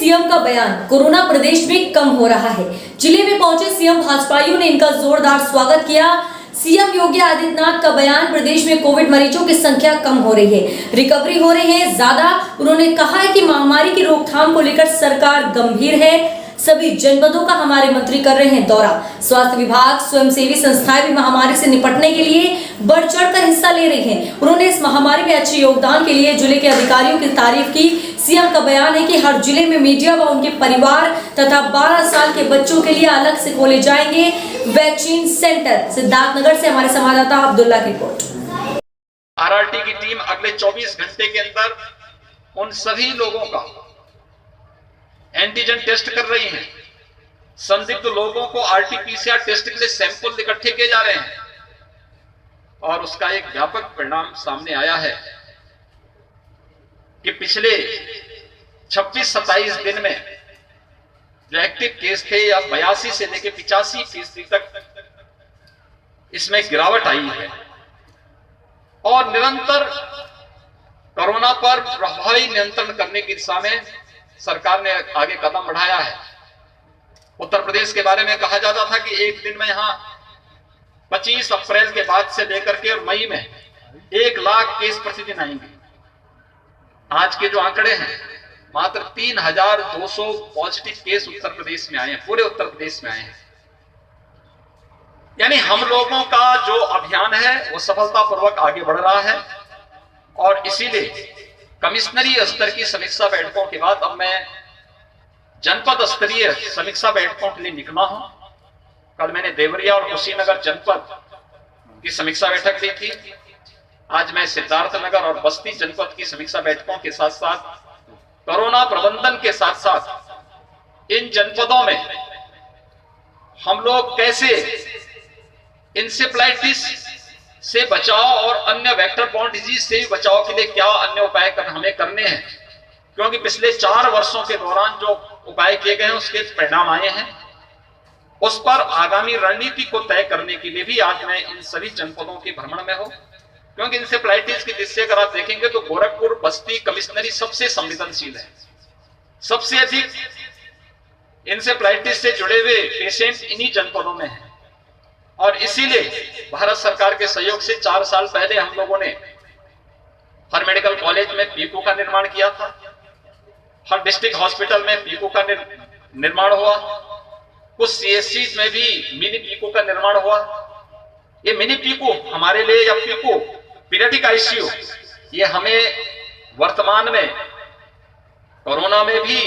CM का बयान, corona प्रदेश में कम हो रहा है। जिले में पहुंचे सीएम भाजपाइयों ने इनका जोरदार स्वागत किया। सीएम योगी आदित्यनाथ का बयान, प्रदेश में कोविड मरीजों की संख्या कम हो रही है, रिकवरी हो रही है ज्यादा। उन्होंने कहा है कि महामारी की रोकथाम को लेकर सरकार गंभीर है। सभी जनपदों का हमारे मंत्री कर रहे हैं दौरा। स्वास्थ्य विभाग, स्वयंसेवी संस्थाएं भी महामारी से निपटने के लिए बढ़ चढ़कर हिस्सा ले रही हैं। उन्होंने इस महामारी में अच्छे योगदान के लिए जिले के अधिकारियों की तारीफ की। सीएम का बयान है कि हर जिले में मीडिया व उनके परिवार तथा 12 साल के बच्चों के लिए अलग से खोले जाएंगे वैक्सीन सेंटर। सिद्धार्थनगर से हमारे संवाददाता अब्दुल्ला की रिपोर्ट। आरआरटी की टीम अगले 24 घंटे के अंदर उन सभी लोगों का एंटीजन टेस्ट कर रही है। संदिग्ध लोगों को आरटीपीसीआर टेस्ट के लिए सैंपल इकट्ठे किए जा रहे हैं और उसका एक व्यापक परिणाम सामने आया है कि पिछले 26-27 दिन में जो एक्टिव केस थे या 82 से लेकर 85% तक इसमें गिरावट आई है और निरंतर कोरोना पर प्रभावी नियंत्रण करने की दिशा में सरकार ने आगे कदम बढ़ाया है। उत्तर प्रदेश के बारे में कहा जाता था कि एक दिन में यहां 25 अप्रैल के बाद से लेकर के और मई में 1 लाख केस प्रतिदिन आएंगे। आज के जो आंकड़े हैं, मात्र 3200 पॉजिटिव केस उत्तर प्रदेश में आए हैं, पूरे उत्तर प्रदेश में आए हैं। यानी हम लोगों का जो अभियान है वो सफलतापूर्वक आगे बढ़ रहा है और इसीलिए कमिश्नरी स्तर की समीक्षा बैठकों के बाद अब मैं जनपद स्तरीय समीक्षा बैठकों के लिए निकला हूं। कल मैंने देवरिया और कुशीनगर जनपद की समीक्षा बैठक ली थी। आज मैं सिद्धार्थनगर और बस्ती जनपद की समीक्षा बैठकों के साथ साथ कोरोना प्रबंधन के साथ साथ इन जनपदों में हम लोग कैसे इंसेफ्लाइटिस से बचाव और अन्य वेक्टर बॉर्न डिजीज से बचाव के लिए क्या अन्य उपाय हमें करने हैं, क्योंकि पिछले 4 वर्षों के दौरान जो उपाय किए गए हैं उसके परिणाम आए हैं। उस पर आगामी रणनीति को तय करने के लिए भी आज मैं इन सभी जनपदों के भ्रमण में हूं, क्योंकि इंसेफ्लाइटिस की दृष्टि अगर आप देखेंगे तो गोरखपुर, बस्ती, कमिश्नरी सबसे संवेदनशील है। सबसे अधिक इंसेफ्लाइटिस से जुड़े हुए पेशेंट इन्हीं जनपदों में हैं और इसीलिए भारत सरकार के सहयोग से 4 साल पहले हम लोगों ने हर मेडिकल कॉलेज में पीको का निर्माण किया था। हर डिस्ट्रिक्ट हॉस्पिटल में पीको का निर्माण हुआ। कुछ सीएससी में भी मिनी पीको का निर्माण हुआ। ये मिनी पीको हमारे लिए या पीको पीरियडिक आईसीयू ये हमें वर्तमान में कोरोना में भी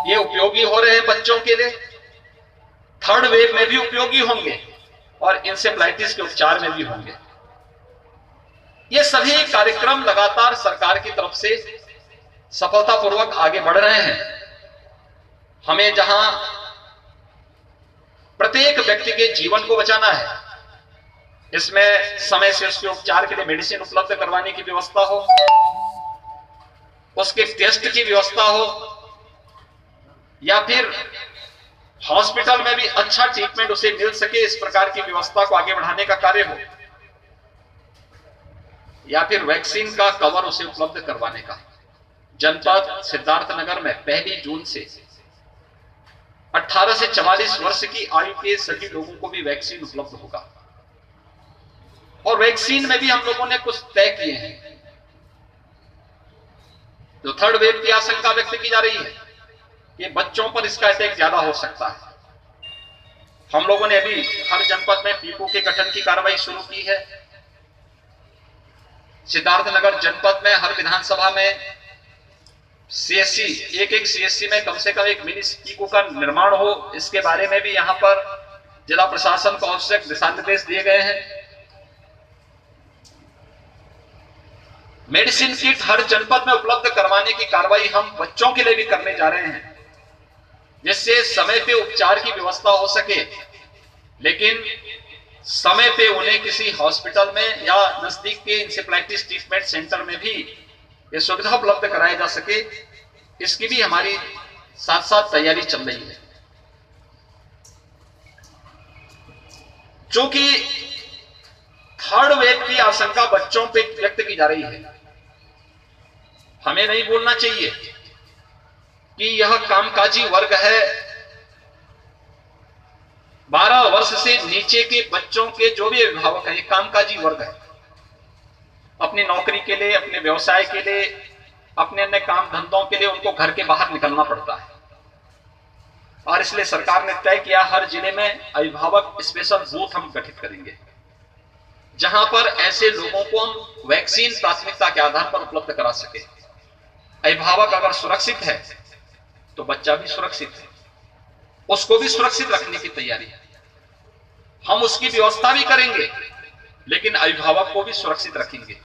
ये उपयोगी हो रहे हैं बच्चों के लिए, थर्ड वेव में भी उपयोगी होंगे और इंसेफ्लाइटिस के उपचार में भी होंगे। ये सभी कार्यक्रम लगातार सरकार की तरफ से सफलतापूर्वक आगे बढ़ रहे हैं। हमें जहां प्रत्येक व्यक्ति के जीवन को बचाना है, इसमें समय से उसके उपचार के लिए मेडिसिन उपलब्ध करवाने की व्यवस्था हो, उसके टेस्ट की व्यवस्था हो या फिर हॉस्पिटल में भी अच्छा ट्रीटमेंट उसे मिल सके, इस प्रकार की व्यवस्था को आगे बढ़ाने का कार्य हो, या फिर वैक्सीन का कवर उसे उपलब्ध करवाने का। जनपद सिद्धार्थनगर में 1 जून से 18 से 44 वर्ष की आयु के सभी लोगों को भी वैक्सीन उपलब्ध होगा और वैक्सीन में भी हम लोगों ने कुछ तय किए हैं। जो थर्ड वेव की आशंका व्यक्त की जा रही है कि बच्चों पर इसका अटैक ज्यादा हो सकता है, हम लोगों ने अभी हर जनपद में पीको के गठन की कार्रवाई शुरू की है। सिद्धार्थनगर जनपद में हर विधानसभा में सीएससी, एक सीएससी में कम से कम एक मिनी पीको का निर्माण हो, इसके बारे में भी यहां पर जिला प्रशासन को आवश्यक दिशा निर्देश दिए गए हैं। मेडिसिन किट हर जनपद में उपलब्ध करवाने की कार्रवाई हम बच्चों के लिए भी करने जा रहे हैं, जिससे समय पे उपचार की व्यवस्था हो सके, लेकिन समय पे उन्हें किसी हॉस्पिटल में या नजदीक के इंसेफ्लाइटिस ट्रीटमेंट सेंटर में भी ये सुविधा उपलब्ध कराई जा सके, इसकी भी हमारी साथ साथ तैयारी चल रही है। चूंकि थर्ड वेव की आशंका बच्चों पे व्यक्त की जा रही है, हमें नहीं बोलना चाहिए कि यह कामकाजी वर्ग है। 12 वर्ष से नीचे के बच्चों के जो भी अभिभावक हैं, ये कामकाजी वर्ग है। अपनी नौकरी के लिए, अपने व्यवसाय के लिए, अपने अन्य काम धंधों के लिए उनको घर के बाहर निकलना पड़ता है। और इसलिए सरकार ने तय किया हर जिले में अभिभावक स्पेशल बूथ हम गठित करेंगे, जहां पर ऐसे लोगों को हम वैक्सीन प्राथमिकता के आधार पर उपलब्ध करा सके। अभिभावक अगर सुरक्षित है तो बच्चा भी सुरक्षित है, उसको भी सुरक्षित रखने की तैयारी है। हम उसकी व्यवस्था भी करेंगे, लेकिन अभिभावक को भी सुरक्षित रखेंगे।